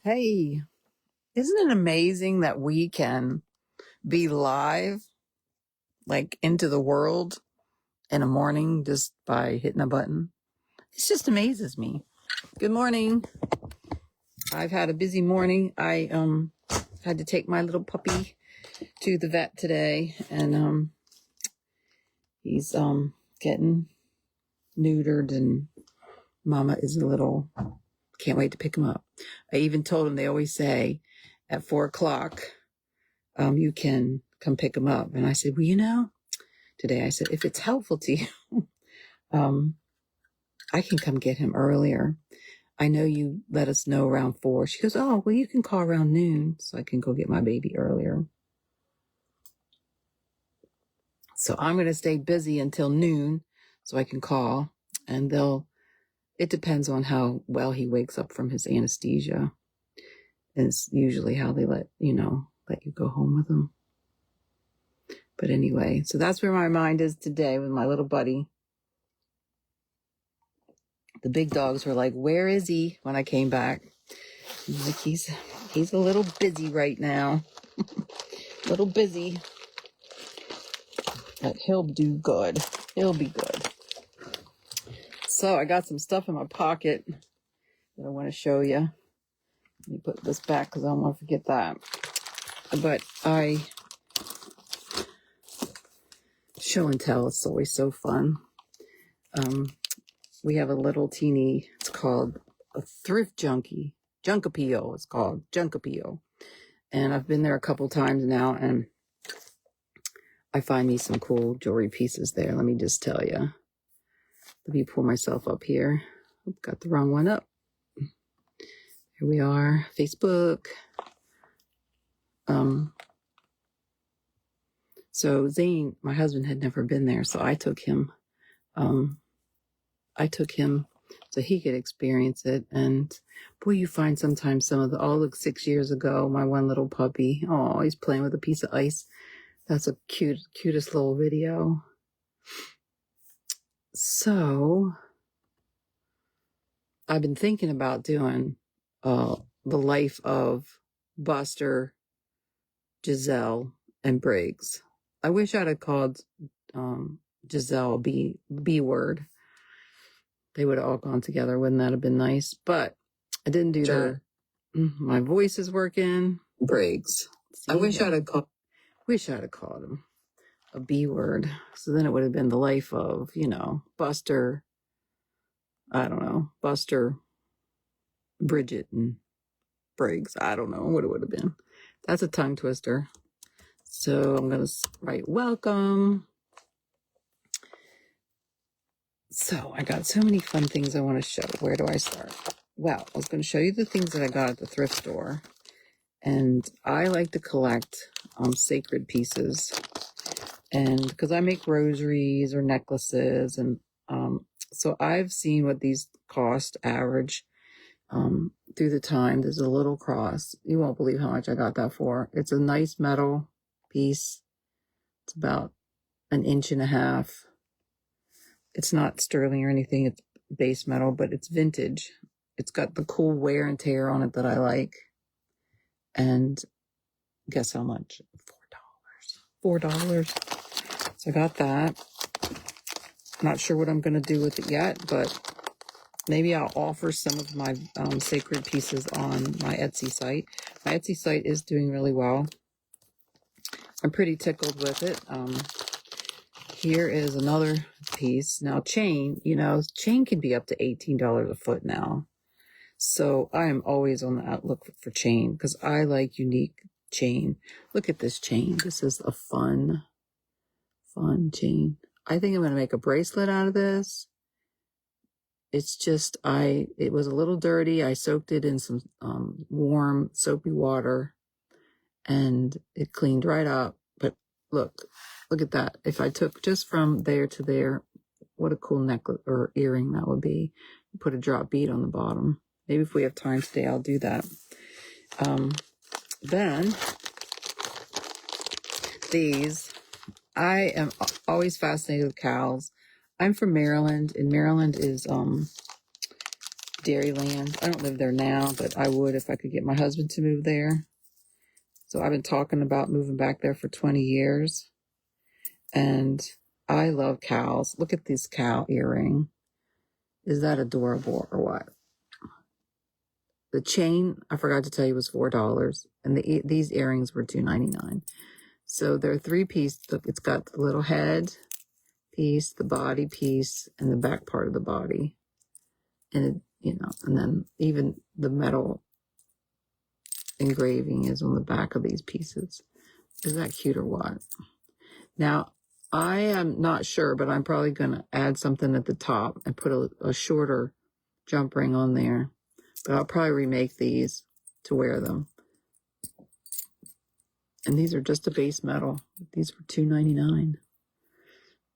Hey, isn't it amazing that we can be live, like into the world in a morning just by hitting a button? It just amazes me. Good morning. I've had a busy morning. I had to take my little puppy to the vet today, and he's getting neutered, and Mama is a little can't wait to pick him up. I even told him they always say at 4:00 you can come pick him up, and I said, well, today I said, if it's helpful to you, I can come get him earlier. I know you let us know around 4. She goes, oh, well, you can call around noon so I can go get my baby earlier. So I'm going to stay busy until noon so I can call, and it depends on how well he wakes up from his anesthesia. And it's usually how they let you go home with him. But anyway, so that's where my mind is today with my little buddy. The big dogs were like, where is he? When I came back. I'm like, he's a little busy right now. A little busy. But he'll do good. He'll be good. So I got some stuff in my pocket that I want to show you. Let me put this back because I don't want to forget that. But show and tell is always so fun. We have a little teeny, it's called a thrift junkie. Junkapio, it's called Junkapio. And I've been there a couple times now, and I find me some cool jewelry pieces there. Let me just tell you. Let me pull myself up here. Oops, got the wrong one up. Here we are, Facebook. So Zane, my husband, had never been there, so I took him. So he could experience it. And boy, you find sometimes look, 6 years ago, my one little puppy, oh, he's playing with a piece of ice. That's a cutest little video. So I've been thinking about doing the life of Buster, Giselle, and Briggs. I wish I'd have called Giselle B word. They would have all gone together. Wouldn't that have been nice? But I didn't do that. My voice is working. Briggs. I wish I'd have called him a B word. So then it would have been the life of, Buster. I don't know. Buster, Bridget, and Briggs. I don't know what it would have been. That's a tongue twister. So I'm going to write welcome. So I got so many fun things I want to show. Where do I start? Well, I was going to show you the things that I got at the thrift store. And I like to collect sacred pieces. And because I make rosaries or necklaces. And so I've seen what these cost average through the time. There's a little cross. You won't believe how much I got that for. It's a nice metal piece. It's about 1.5 inches. It's not sterling or anything. It's base metal, but it's vintage. It's got the cool wear and tear on it that I like. And guess how much? $4. So I got that. Not sure what I'm going to do with it yet, but maybe I'll offer some of my sacred pieces on my Etsy site. My Etsy site is doing really well. I'm pretty tickled with it. Here is another piece. Now, chain can be up to $18 a foot now. So I am always on the outlook for chain because I like unique chain. Look at this chain. This is a fun chain. I think I'm going to make a bracelet out of this. It's just, it was a little dirty. I soaked it in some warm soapy water and it cleaned right up. But look at that. If I took just from there to there, what a cool necklace or earring that would be. Put a drop bead on the bottom. Maybe if we have time today, I'll do that. Then these, I am always fascinated with cows. I'm from Maryland, and Maryland is Dairyland. I don't live there now, but I would if I could get my husband to move there. So I've been talking about moving back there for 20 years. And I love cows. Look at this cow earring. Is that adorable or what? The chain, I forgot to tell you, was $4. And these earrings were $2.99. So they're 3-piece. Look, it's got the little head piece, the body piece, and the back part of the body. And, and then even the metal engraving is on the back of these pieces. Is that cute or what? Now, I am not sure, but I'm probably going to add something at the top and put a shorter jump ring on there. But I'll probably remake these to wear them. And these are just a base metal. These were $2.99.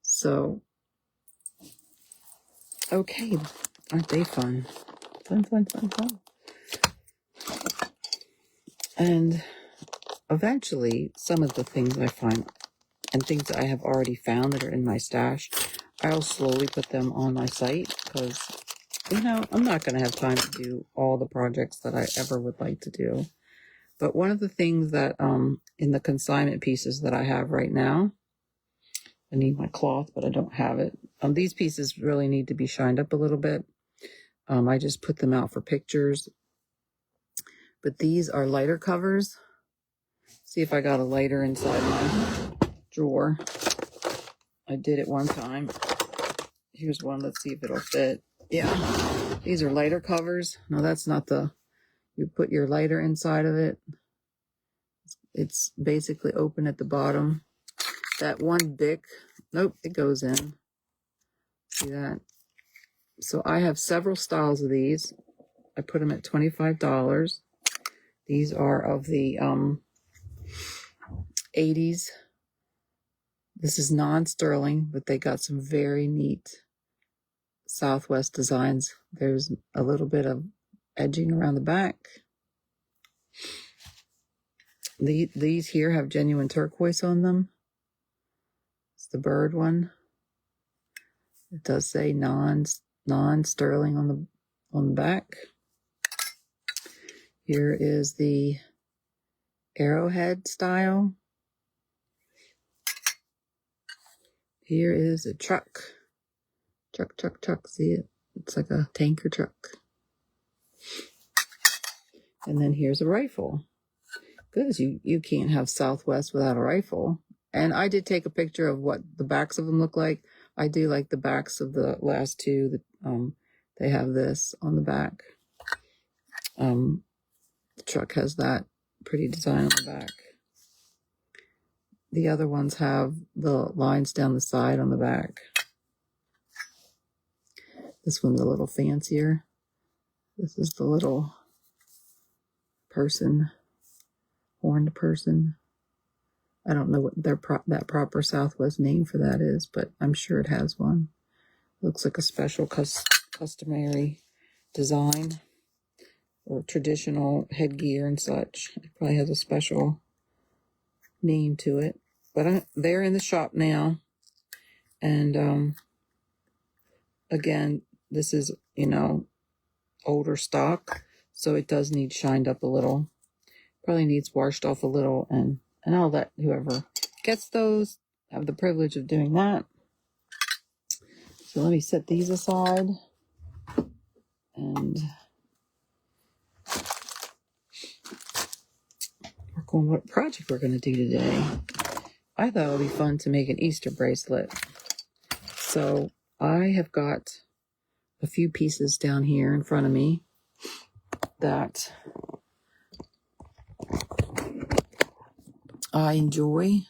So, okay. Aren't they fun? Fun, fun, fun, fun. And eventually, some of the things I find and things that I have already found that are in my stash, I'll slowly put them on my site because, I'm not going to have time to do all the projects that I ever would like to do. But one of the things that in the consignment pieces that I have right now, I need my cloth, but I don't have it. These pieces really need to be shined up a little bit. I just put them out for pictures. But these are lighter covers. See if I got a lighter inside my drawer. I did it one time. Here's one. Let's see if it'll fit. Yeah. These are lighter covers. No, that's not you put your lighter inside of it. It's basically open at the bottom. That one Bic, nope, it goes in. See that? So I have several styles of these. I put them at $25. These are of the 80s. This is non-sterling, but they got some very neat Southwest designs. There's a little bit of edging around the back. These here have genuine turquoise on them. It's the bird one. It does say non-sterling on the back. Here is the arrowhead style. Here is a truck. Truck. See it? It's like a tanker truck. And then here's a rifle. Because you can't have Southwest without a rifle. And I did take a picture of what the backs of them look like. I do like the backs of the last two. They have this on the back. The truck has that pretty design on the back. The other ones have the lines down the side on the back. This one's a little fancier. This is the little person, horned person. I don't know what that proper Southwest name for that is, but I'm sure it has one. Looks like a special customary design or traditional headgear and such. It probably has a special name to it. But they're in the shop now. And again, this is, older stock. So it does need shined up a little. Probably needs washed off a little. And I'll let whoever gets those have the privilege of doing that. So let me set these aside. And work on what project we're going to do today. I thought it would be fun to make an Easter bracelet. So I have got a few pieces down here in front of me that I enjoy.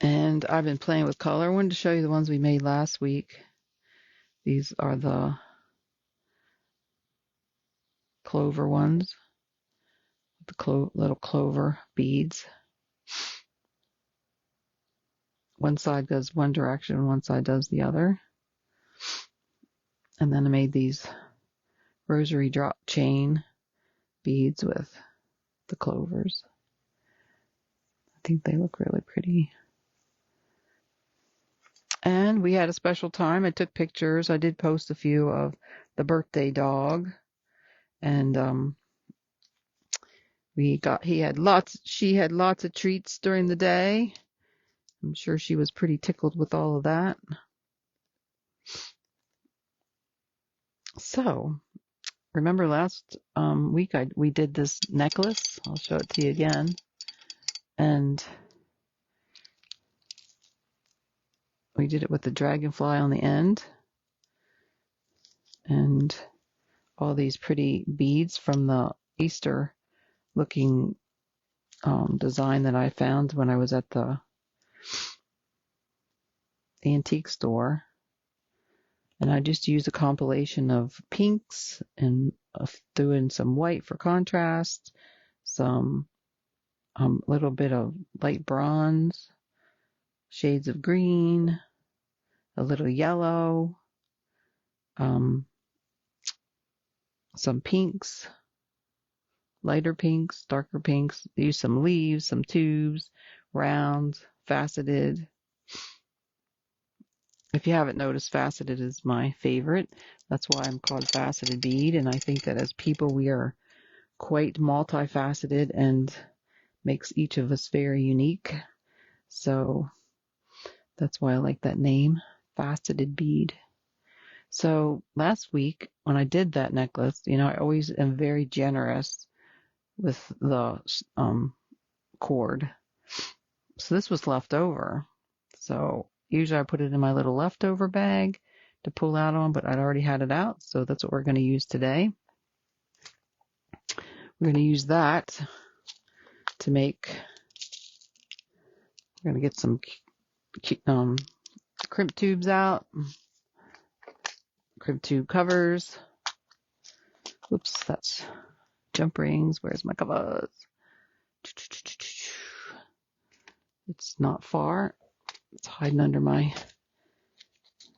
And I've been playing with color. I wanted to show you the ones we made last week. These are the clover ones. The little clover beads. One side goes one direction, one side does the other. And then I made these rosary drop chain beads with the clovers. I think they look really pretty. And we had a special time. I took pictures. I did post a few of the birthday dog. And she had lots of treats during the day. I'm sure she was pretty tickled with all of that. So, remember last week we did this necklace? I'll show it to you again. And we did it with the dragonfly on the end. And all these pretty beads from the Easter looking design that I found when I was at the antique store. And I just used a compilation of pinks and threw in some white for contrast, some little bit of light bronze, shades of green, a little yellow, some pinks, lighter pinks, darker pinks. Used some leaves, some tubes, rounds, faceted. If you haven't noticed, faceted is my favorite. That's why I'm called faceted bead. And I think that as people, we are quite multifaceted and makes each of us very unique. So that's why I like that name, faceted bead. So last week when I did that necklace, I always am very generous with the cord. So this was left over. So usually I put it in my little leftover bag to pull out on, but I'd already had it out. So that's what we're going to use today. We're going to use that to make, we're going to get some crimp tubes out, crimp tube covers. Whoops, that's jump rings. Where's my covers? It's not far. It's hiding under my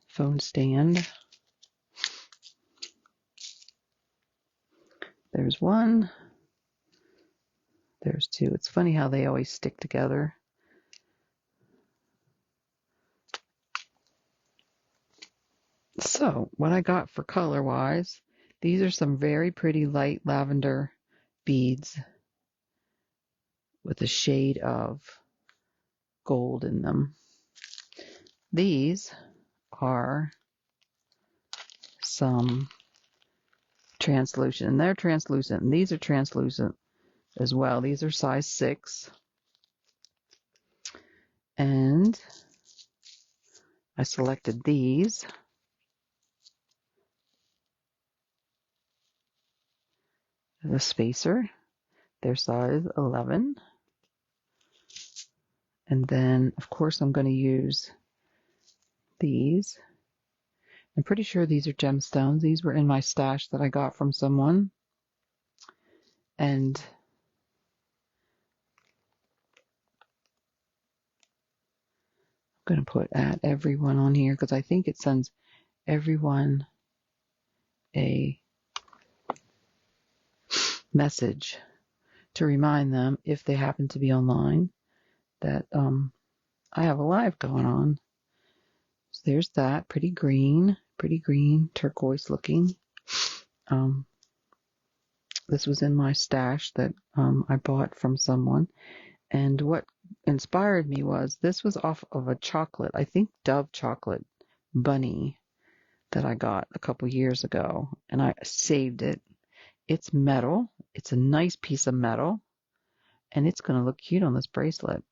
phone stand. There's one. There's two. It's funny how they always stick together. So what I got for color-wise, these are some very pretty light lavender beads with a shade of gold in them. These are some translucent, and they're translucent, and these are translucent as well. These are size 6. And I selected these. The spacer, they're size 11. And then, of course, I'm going to use these. I'm pretty sure these are gemstones. These were in my stash that I got from someone. And I'm going to put at everyone on here because I think it sends everyone a message to remind them, if they happen to be online, that I have a live going on. So there's that, pretty green, turquoise looking. This was in my stash that I bought from someone. And what inspired me was, this was off of a chocolate, I think Dove chocolate bunny that I got a couple years ago. And I saved it. It's metal. It's a nice piece of metal. And it's going to look cute on this bracelet.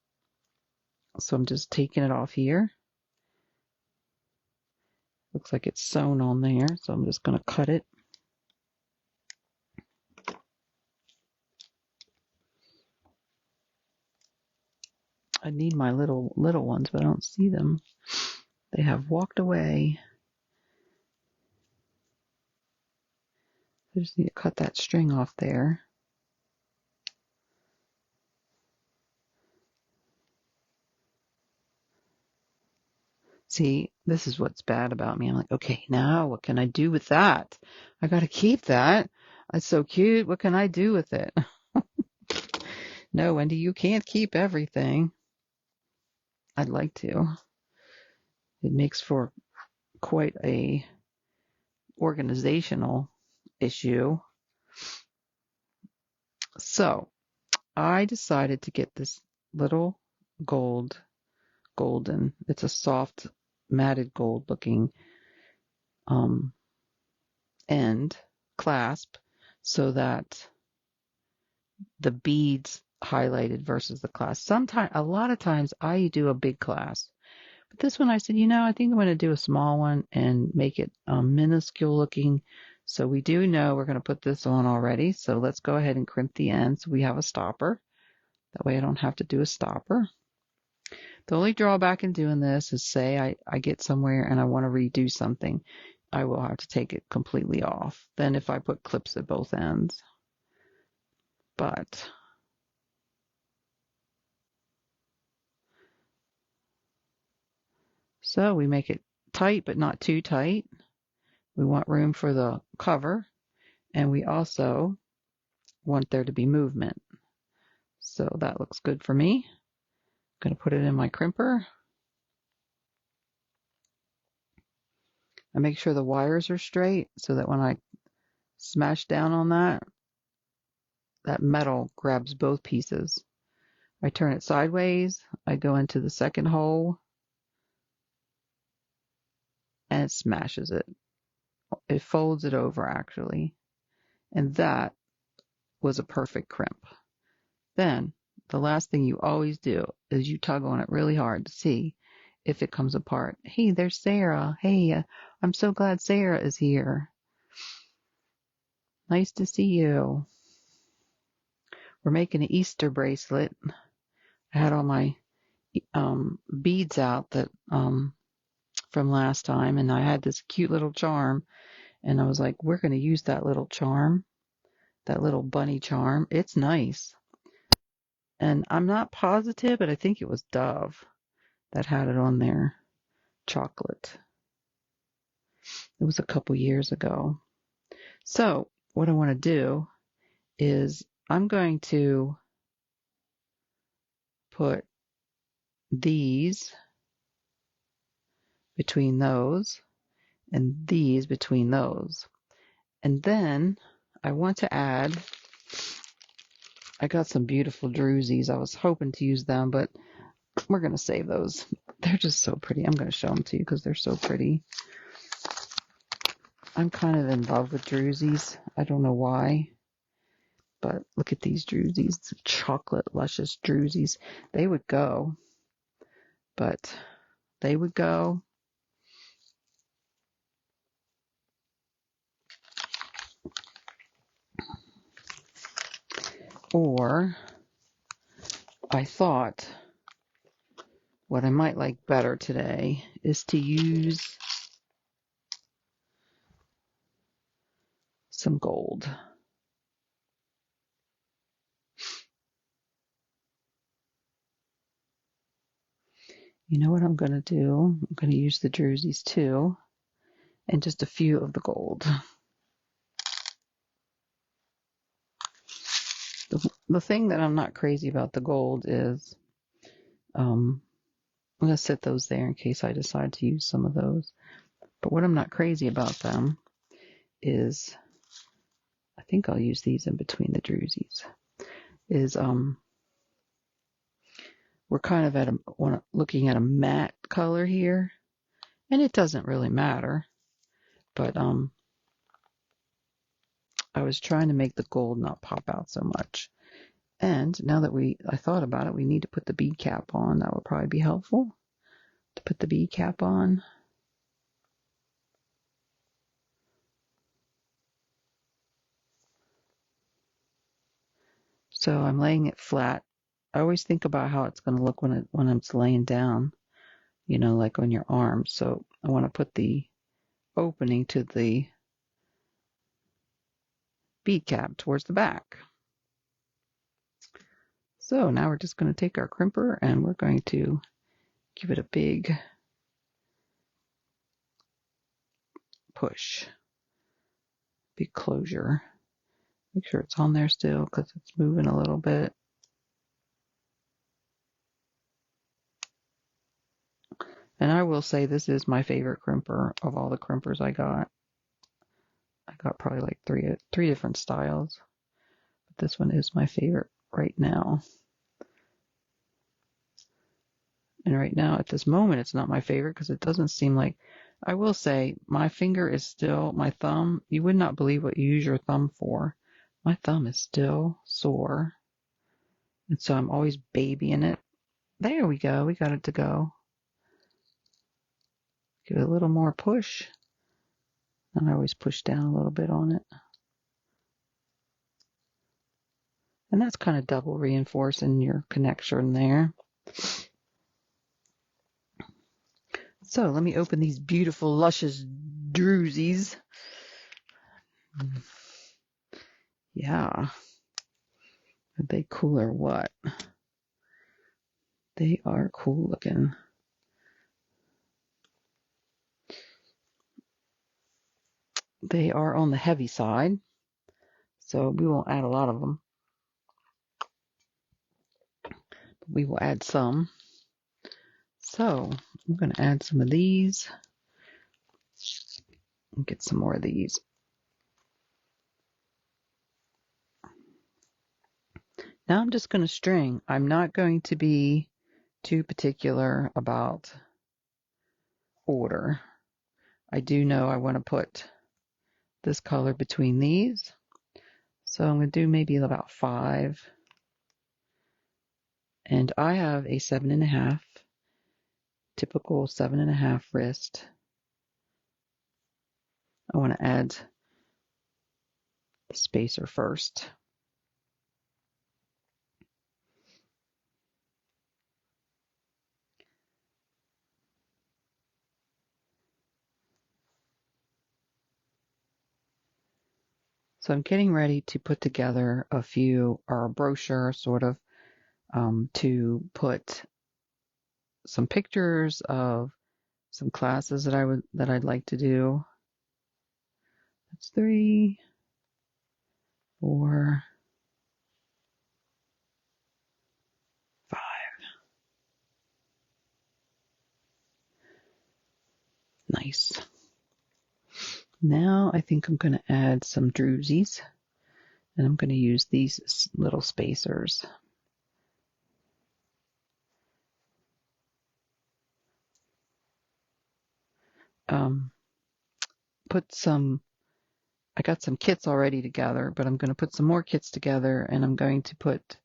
So I'm just taking it off here. Looks like it's sewn on there. So I'm just going to cut it. I need my little ones, but I don't see them. They have walked away. I just need to cut that string off there. See, this is what's bad about me. I'm like, okay, now what can I do with that? I got to keep that. It's so cute. What can I do with it? No, Wendy, you can't keep everything. I'd like to. It makes for quite a organizational issue. So I decided to get this little golden. It's a soft matted gold looking end clasp so that the beads highlighted versus the clasp. A lot of times I do a big clasp. But this one I said, I think I'm going to do a small one and make it minuscule looking. So we do know we're going to put this on already. So let's go ahead and crimp the end so we have a stopper. That way I don't have to do a stopper. The only drawback in doing this is say I get somewhere and I want to redo something. I will have to take it completely off. Then if I put clips at both ends. But so we make it tight but not too tight. We want room for the cover, and we also want there to be movement. So that looks good for me. I'm going to put it in my crimper. I make sure the wires are straight so that when I smash down on that metal grabs both pieces. I turn it sideways. I go into the second hole and it smashes it. It folds it over actually. And that was a perfect crimp. Then the last thing you always do is you tug on it really hard to see if it comes apart. Hey, there's Sarah. Hey, I'm so glad Sarah is here. Nice to see you. We're making an Easter bracelet. I had all my beads out that from last time, and I had this cute little charm, and I was like, we're going to use that little charm, that little bunny charm. It's nice. And I'm not positive, but I think it was Dove that had it on there. Chocolate. It was a couple years ago. So what I want to do is I'm going to put these between those and these between those. And then I want to add, I got some beautiful Druzys. I was hoping to use them, but we're going to save those. They're just so pretty. I'm going to show them to you because they're so pretty. I'm kind of in love with Druzys. I don't know why. But look at these Druzys, chocolate luscious Druzys. They would go, but they would go. Or I thought what I might like better today is to use some gold. You know what I'm going to do? I'm going to use the Druzys too, and just a few of the gold. The thing that I'm not crazy about the gold is, I'm going to set those there in case I decide to use some of those. But what I'm not crazy about them is, I think I'll use these in between the Druzys, is we're kind of looking at a matte color here, and it doesn't really matter, but I was trying to make the gold not pop out so much. And now that I thought about it, we need to put the bead cap on. That would probably be helpful to put the bead cap on. So I'm laying it flat. I always think about how it's going to look when it's laying down, like on your arm. So I want to put the opening to the bead cap towards the back. So now we're just going to take our crimper and we're going to give it a big push, big closure. Make sure it's on there still because it's moving a little bit. And I will say this is my favorite crimper of all the crimpers I got. I got probably like three different styles. But this one is my favorite right now. And right now, at this moment, it's not my favorite because it doesn't seem like, I will say, my finger is still, my thumb, you would not believe what you use your thumb for. My thumb is still sore. And so I'm always babying it. There we go. We got it to go. Give it a little more push. And I always push down a little bit on it. And that's kind of double reinforcing your connection there. So let me open these beautiful, luscious Druzys. Yeah. Are they cool or what? They are cool looking. They are on the heavy side, so we won't add a lot of them. But we will add some. So I'm going to add some of these and get some more of these. Now I'm just going to string. I'm not going to be too particular about order. I do know I want to put this color between these. So I'm going to do maybe about 5. And I have a 7.5, typical 7.5 wrist. I want to add the spacer first. So I'm getting ready to put together a brochure sort of, to put some pictures of some classes that I'd like to do. That's 3, 4, 5. Nice. Now I think I'm going to add some Druzys, and I'm going to use these little spacers. I got some kits already together, but I'm going to put some more kits together, and I'm going to put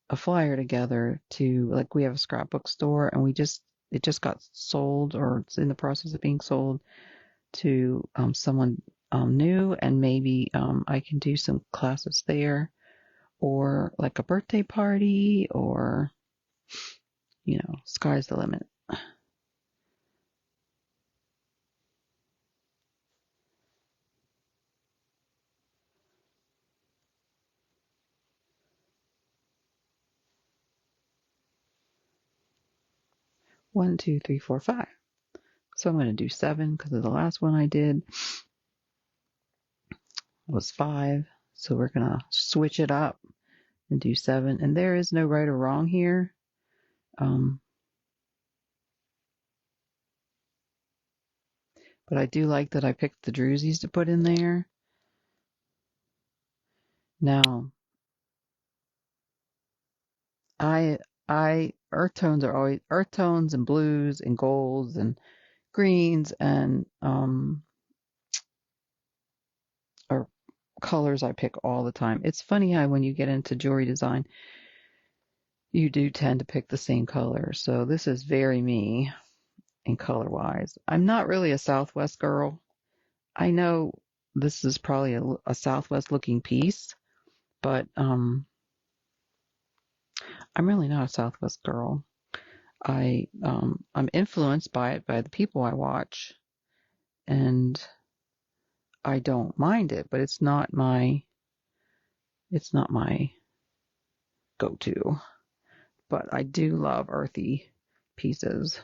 a flyer together to, like, we have a scrapbook store, and it just got sold, or it's in the process of being sold to someone new, and maybe I can do some classes there, or like a birthday party, or, sky's the limit. One, 2, 3, 4, 5. So I'm going to do 7 because of the last one I did was 5. So we're going to switch it up and do 7. And there is no right or wrong here. But I do like that I picked the Druzys to put in there. Now, earth tones are always earth tones and blues and golds and greens and or colors I pick all the time. It's funny how when you get into jewelry design, you do tend to pick the same color. So this is very me in color wise. I'm not really a Southwest girl. I know this is probably a Southwest looking piece, but I'm really not a Southwest girl. I'm influenced by it, by the people I watch, and I don't mind it, but it's not my go-to. But I do love earthy pieces.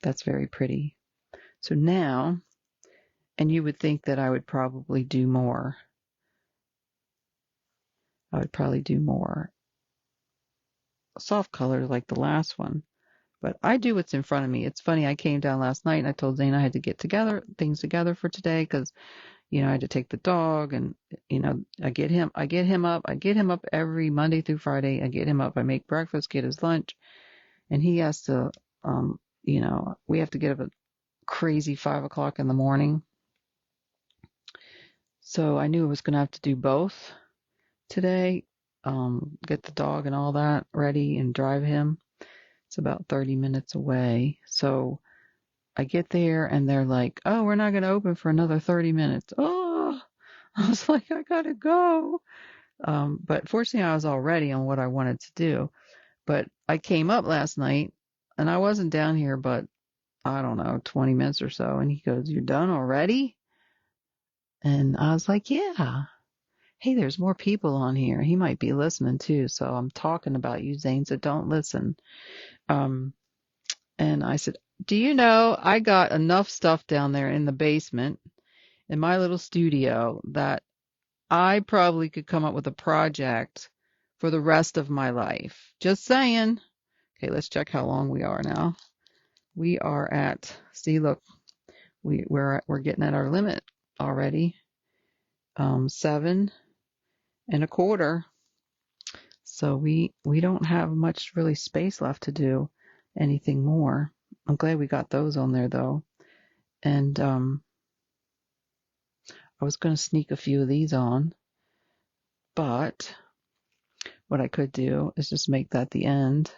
That's very pretty. So now And you would think that I would probably do more. I would probably do more soft colors like the last one. But I do what's in front of me. It's funny, I came down last night and I told Zane I had to get things together for today because, I had to take the dog and, I get him up every Monday through Friday. I get him up, I make breakfast, get his lunch, and he has to, we have to get up at crazy 5 o'clock in the morning. So I knew I was going to have to do both today, get the dog and all that ready and drive him. It's about 30 minutes away. So I get there and they're like, oh, we're not going to open for another 30 minutes. Oh, I was like, I got to go. But fortunately, I was all ready on what I wanted to do. But I came up last night and I wasn't down here, but I don't know, 20 minutes or so. And he goes, you're done already? And I was like, yeah. Hey, there's more people on here. He might be listening too. So I'm talking about you, Zane, so don't listen. And I said, do you know I got enough stuff down there in the basement in my little studio that I probably could come up with a project for the rest of my life. Just saying. Okay, let's check how long we are now. We are at, see, look, we're getting at our limit already. 7 1/4. So we don't have much really space left to do anything more. I'm glad we got those on there though. And I was going to sneak a few of these on, but what I could do is just make that the end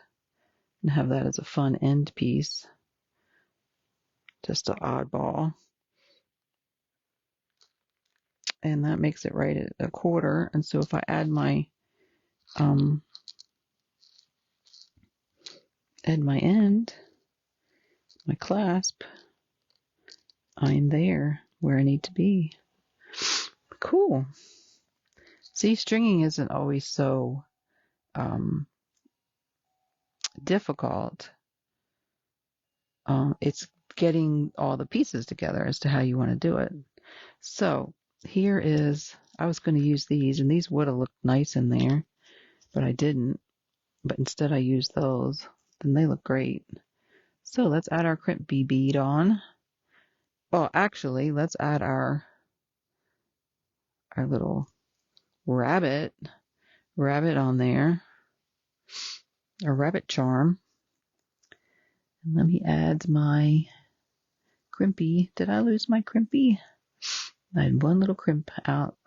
and have that as a fun end piece. Just an oddball. And that makes it right at 1/4. And so if I add my end, my clasp, I'm there where I need to be. Cool. See, stringing isn't always so difficult. It's getting all the pieces together as to how you want to do it. So here is, I was going to use these, and these would have looked nice in there, but I didn't. But instead I used those. Then they look great. So let's add our crimp bee bead on. Well, actually, let's add our little rabbit on there, a rabbit charm. And let me add my crimpy. Did I lose my crimpy? I had one little crimp out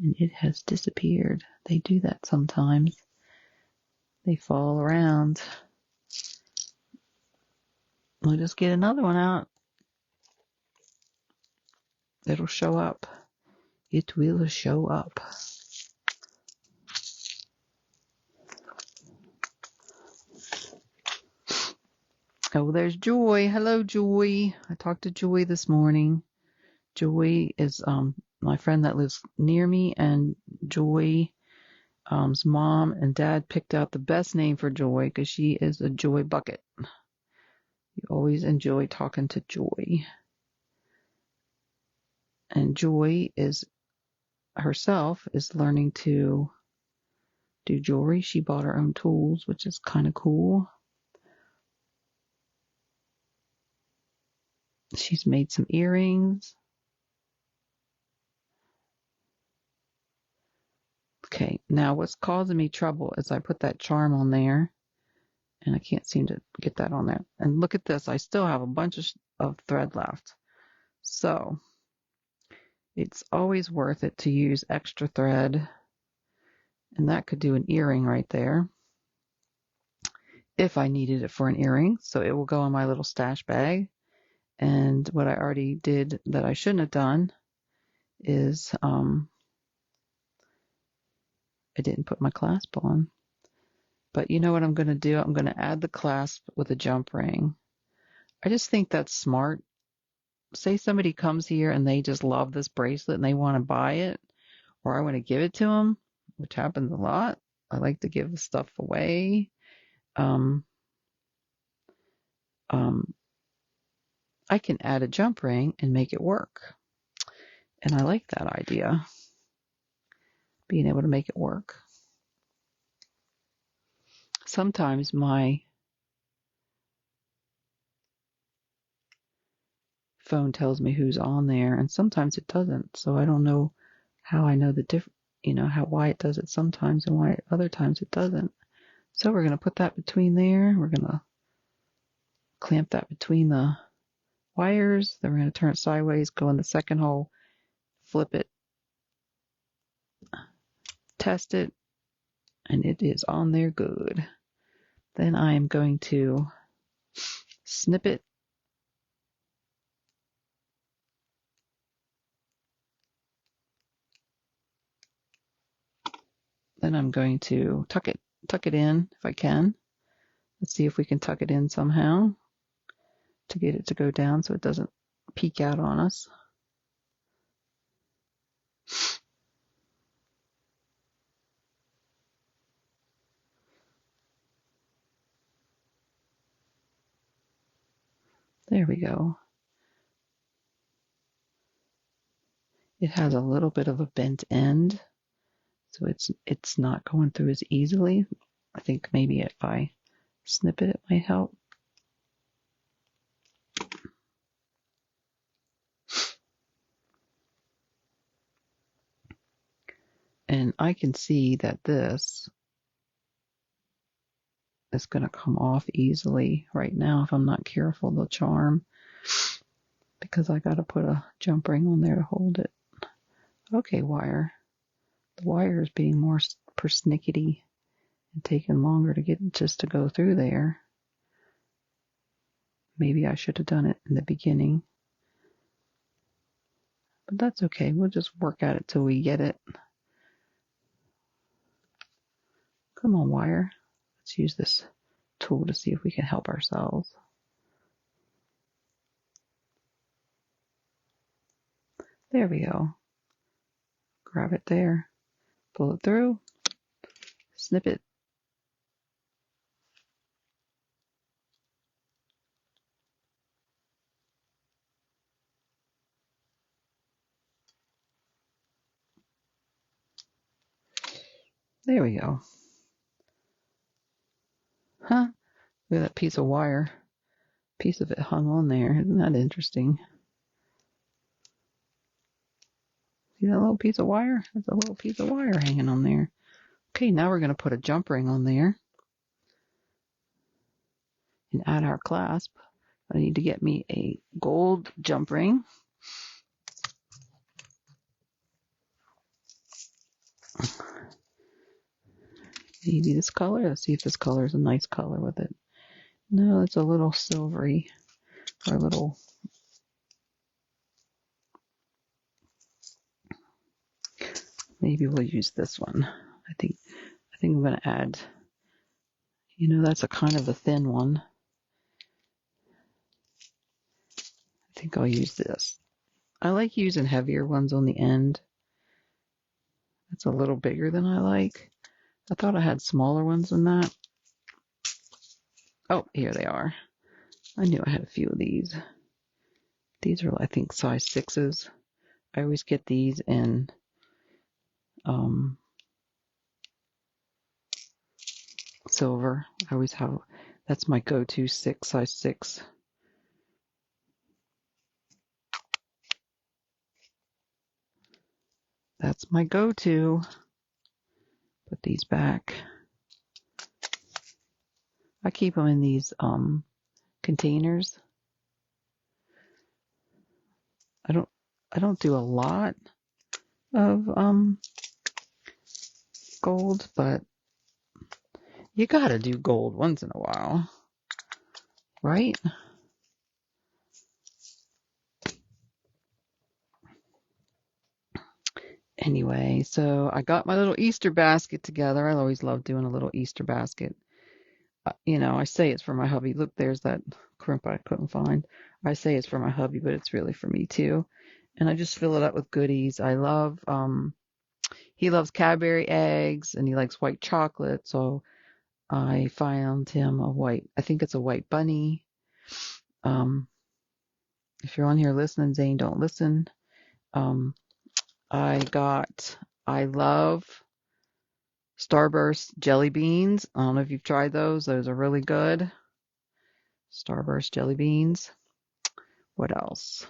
and it has disappeared. They do that sometimes. They fall around. We'll just get another one out. It'll show up. It will show up. Oh, there's Joy. Hello, Joy. I talked to Joy this morning. Joy is my friend that lives near me, and Joy's mom and dad picked out the best name for Joy because she is a joy bucket. You always enjoy talking to Joy. And Joy is herself is learning to do jewelry. She bought her own tools, which is kind of cool. She's made some earrings. Okay, now what's causing me trouble is I put that charm on there and I can't seem to get that on there. And look at this, I still have a bunch of thread left. So it's always worth it to use extra thread, and that could do an earring right there if I needed it for an earring. So it will go in my little stash bag. And what I already did that I shouldn't have done is I didn't put my clasp on. But you know what I'm going to do? I'm going to add the clasp with a jump ring. I just think that's smart. Say somebody comes here and they just love this bracelet and they want to buy it, or I want to give it to them, which happens a lot. I like to give the stuff away. I can add a jump ring and make it work. And I like that idea, being able to make it work. Sometimes my phone tells me who's on there, and sometimes it doesn't. So I don't know how I know the why it does it sometimes and why other times it doesn't. So we're going to put that between there. We're going to clamp that between the wires. Then we're going to turn it sideways, go in the second hole, flip it, test it, and it is on there good. Then I am going to snip it. Then I'm going to tuck it in if I can. Let's see if we can tuck it in somehow to get it to go down so it doesn't peek out on us. There we go. It has a little bit of a bent end, so it's not going through as easily. I think maybe if I snip it, it might help. And I can see that this is going to come off easily right now if I'm not careful, the charm, because I got to put a jump ring on there to hold it. Okay, wire. The wire is being more persnickety and taking longer to get just to go through there. Maybe I should have done it in the beginning. But that's okay. We'll just work at it till we get it. Come on, wire. Let's use this tool to see if we can help ourselves. There we go. Grab it there. Pull it through. Snip it. There we go. Huh? Look at that piece of wire. Piece of it hung on there. Isn't that interesting? See that little piece of wire? That's a little piece of wire hanging on there. Okay, now we're going to put a jump ring on there and add our clasp. I need to get me a gold jump ring. Maybe this color. Let's see if this color is a nice color with it. No, it's a little silvery or a little. Maybe we'll use this one. I think I'm going to add. That's a kind of a thin one. I think I'll use this. I like using heavier ones on the end. It's a little bigger than I like. I thought I had smaller ones than that. Oh, here they are. I knew I had a few of these. These are, I think, size 6s. I always get these in silver. I always have, that's my go-to size 6. That's my go-to. Put these back. I keep them in these containers. I don't do a lot of gold, but you gotta do gold once in a while, right? Anyway, so I got my little Easter basket together. I always love doing a little Easter basket. I say it's for my hubby. Look, there's that crimp I couldn't find. I say it's for my hubby, but it's really for me too. And I just fill it up with goodies. I love, he loves Cadbury eggs and he likes white chocolate. So I found him I think it's a white bunny. If you're on here listening, Zane, don't listen. I love Starburst jelly beans. I don't know if you've tried those. Those are really good. Starburst jelly beans. What else?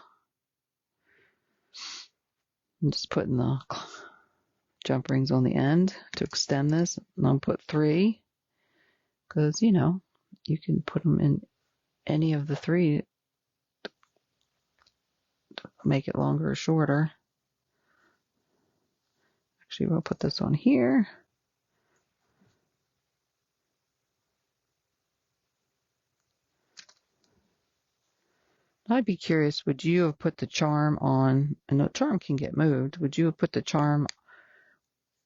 I'm just putting the jump rings on the end to extend this. And I'll put 3 because, you know, you can put them in any of the 3 to make it longer or shorter. Actually, we'll put this on here. I'd be curious, would you have put the charm on, and the charm can get moved, would you have put the charm,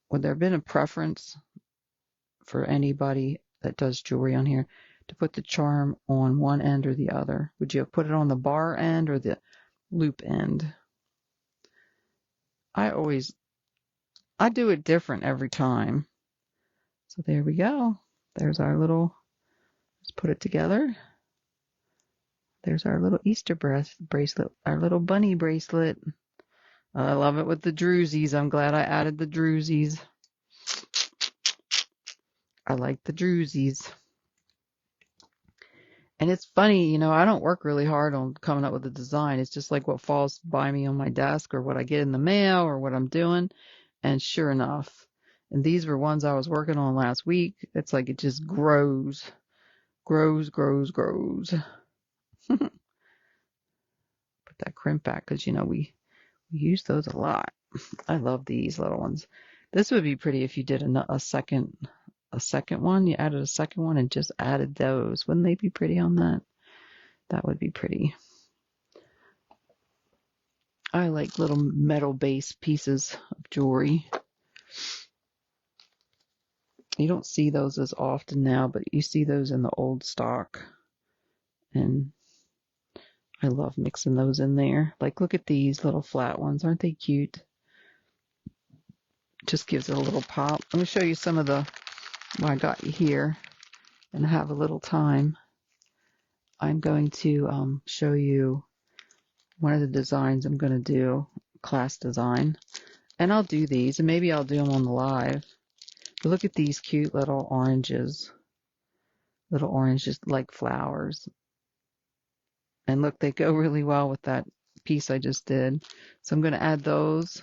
would there have been a preference for anybody that does jewelry on here to put the charm on one end or the other? Would you have put it on the bar end or the loop end? I do it different every time. So there we go. There's our little, let's put it together. There's our little Easter bracelet, our little bunny bracelet. I love it with the Druzys. I'm glad I added the Druzys. I like the Druzys. And it's funny, you know, I don't work really hard on coming up with a design. It's just like what falls by me on my desk or what I get in the mail or what I'm doing. And sure enough, and these were ones I was working on last week. It's like it just grows. Put that crimp back because, you know, we use those a lot. I love these little ones. This would be pretty if you did a second one. You added a second one and just added those. Wouldn't they be pretty on that? That would be pretty. I like little metal base pieces of jewelry. You don't see those as often now, but you see those in the old stock. And I love mixing those in there. Like, look at these little flat ones. Aren't they cute? Just gives it a little pop. Let me show you some of the what I got here and have a little time. I'm going to show you one of the designs I'm going to do, class design. And I'll do these, and maybe I'll do them on the live. But look at these cute little oranges. Little oranges like flowers. And look, they go really well with that piece I just did. So I'm going to add those.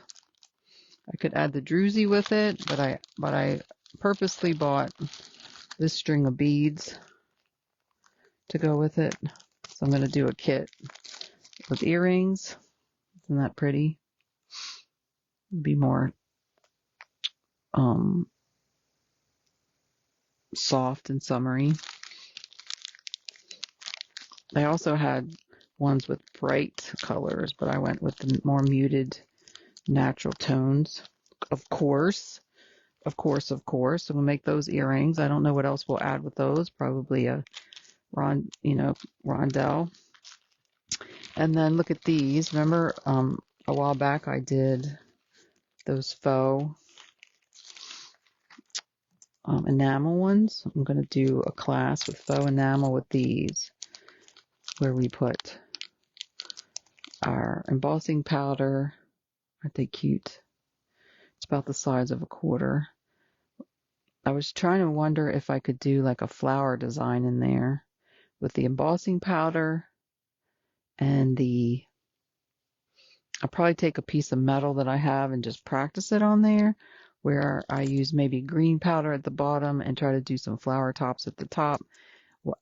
I could add the Druzy with it, but I purposely bought this string of beads to go with it. So I'm going to do a kit with earrings. Isn't that pretty? It'll be more soft and summery. I also had ones with bright colors, but I went with the more muted natural tones. Of course. So we'll make those earrings. I don't know what else we'll add with those. Probably a rondelle. And then look at these. Remember a while back I did those faux enamel ones. I'm going to do a class with faux enamel with these, where we put our embossing powder. Aren't they cute? It's about the size of a quarter. I was trying to wonder if I could do like a flower design in there with the embossing powder and I'll probably take a piece of metal that I have and just practice it on there, where I use maybe green powder at the bottom and try to do some flower tops at the top,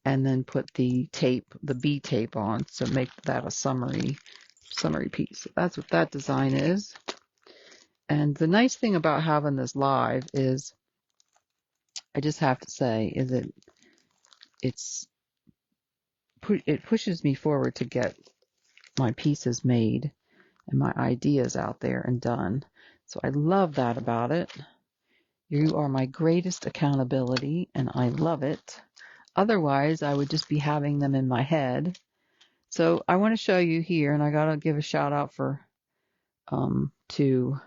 and then put the tape, the bee tape on, so make that a summery piece. That's what that design is. And the nice thing about having this live is, I just have to say, is it pushes me forward to get my pieces made and my ideas out there and done. So I love that about it. You are my greatest accountability, and I love it. Otherwise, I would just be having them in my head. So I want to show you here, and I got to give a shout out to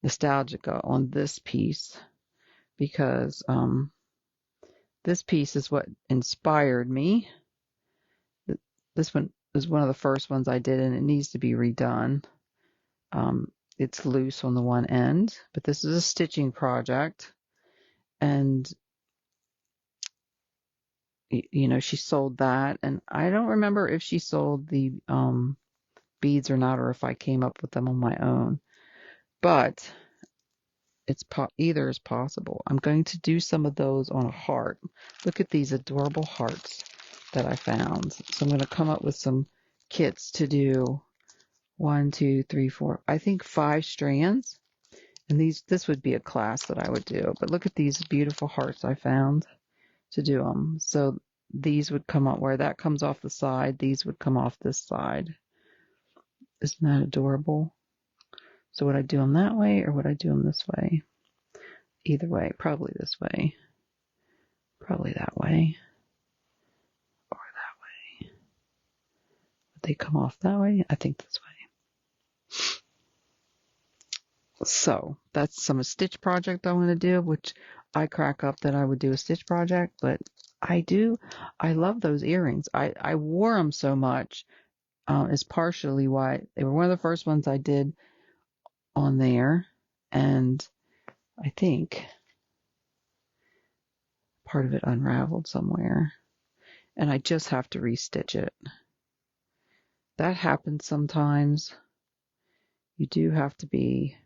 Nostalgica on this piece, because this piece is what inspired me. This was one of the first ones I did, and it needs to be redone. It's loose on the one end, but this is a stitching project, and you know, she sold that, and I don't remember if she sold the beads or not, or if I came up with them on my own, but it's either is possible. I'm going to do some of those on a heart. Look at these adorable hearts that I found. So I'm going to come up with some kits to do 1, 2, 3, 4, I think 5 strands. And this would be a class that I would do. But look at these beautiful hearts I found to do them. So these would come up where that comes off the side. These would come off this side. Isn't that adorable? So would I do them that way, or would I do them this way? Either way, probably this way. Probably that way. Or that way. Would they come off that way? I think this way. So that's some stitch project I'm going to do, which I crack up that I would do a stitch project, but I love those earrings. I wore them so much is partially why they were one of the first ones I did on there, and I think part of it unraveled somewhere, and I just have to restitch it. That happens sometimes. You do have to be,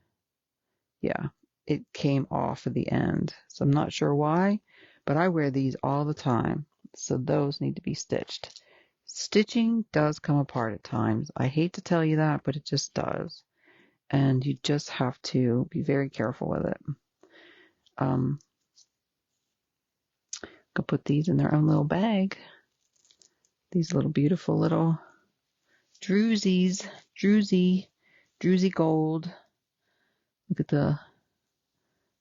yeah, it came off at the end, so I'm not sure why, but I wear these all the time, so those need to be stitched. Stitching does come apart at times. I hate to tell you that, but it just does. And you just have to be very careful with it. I'll put these in their own little bag. These little beautiful little Druzys. Druzy gold. Look at the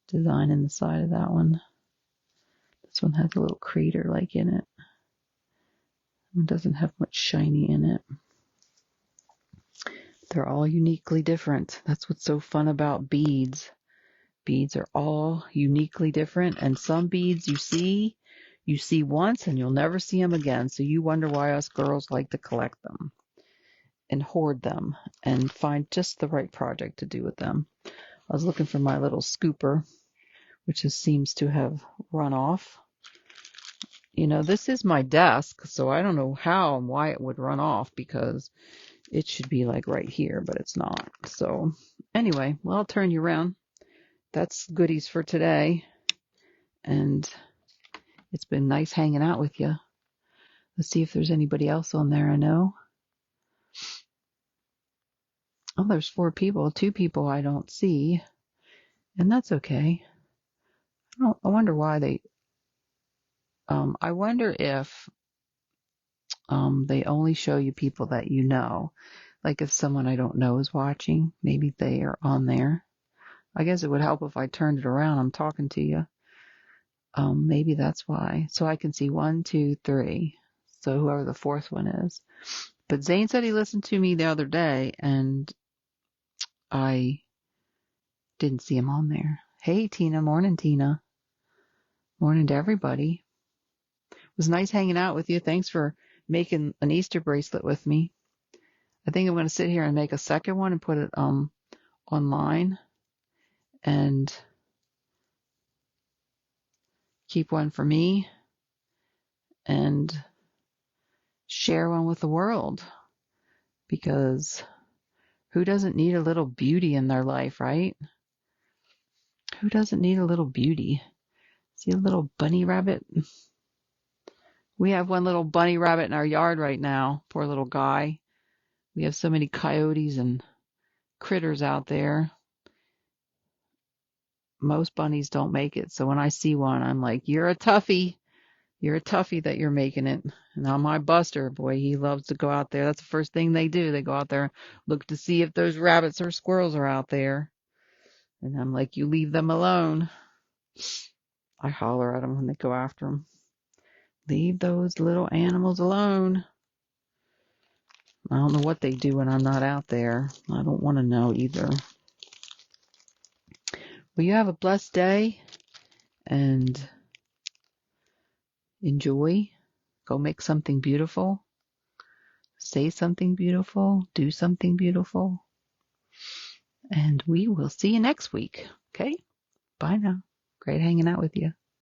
design in the side of that one. This one has a little crater like in it. It doesn't have much shiny in it. They're all uniquely different. That's what's so fun about beads. Beads are all uniquely different, and some beads you see once and you'll never see them again. So you wonder why us girls like to collect them and hoard them and find just the right project to do with them. I was looking for my little scooper, which seems to have run off. You know, this is my desk, so I don't know how and why it would run off, because it should be like right here, but it's not. So anyway, well, I'll turn you around. That's goodies for today. And it's been nice hanging out with you. Let's see if there's anybody else on there I know. Oh, there's 4 people. 2 people I don't see. And that's okay. I wonder why they... I wonder if they only show you people that you know. Like if someone I don't know is watching, maybe they are on there. I guess it would help if I turned it around. I'm talking to you. Maybe that's why. So I can see 1, 2, 3. So whoever the 4th one is. But Zane said he listened to me the other day, and I didn't see him on there. Hey, Tina. Morning, Tina. Morning to everybody. It was nice hanging out with you. Thanks for making an Easter bracelet with me. I think I'm going to sit here and make a second one and put it online and keep one for me and share one with the world, because who doesn't need a little beauty in their life, right? Who doesn't need a little beauty? See a little bunny rabbit? We have one little bunny rabbit in our yard right now. Poor little guy. We have so many coyotes and critters out there. Most bunnies don't make it. So when I see one, I'm like, you're a toughie. You're a toughie that you're making it. And now my Buster, boy, he loves to go out there. That's the first thing they do. They go out there, look to see if those rabbits or squirrels are out there. And I'm like, you leave them alone. I holler at them when they go after them. Leave those little animals alone. I don't know what they do when I'm not out there. I don't want to know either. Well, you have a blessed day and enjoy. Go make something beautiful. say something beautiful, do something beautiful. And we will see you next week. Okay? Bye now. Great hanging out with you.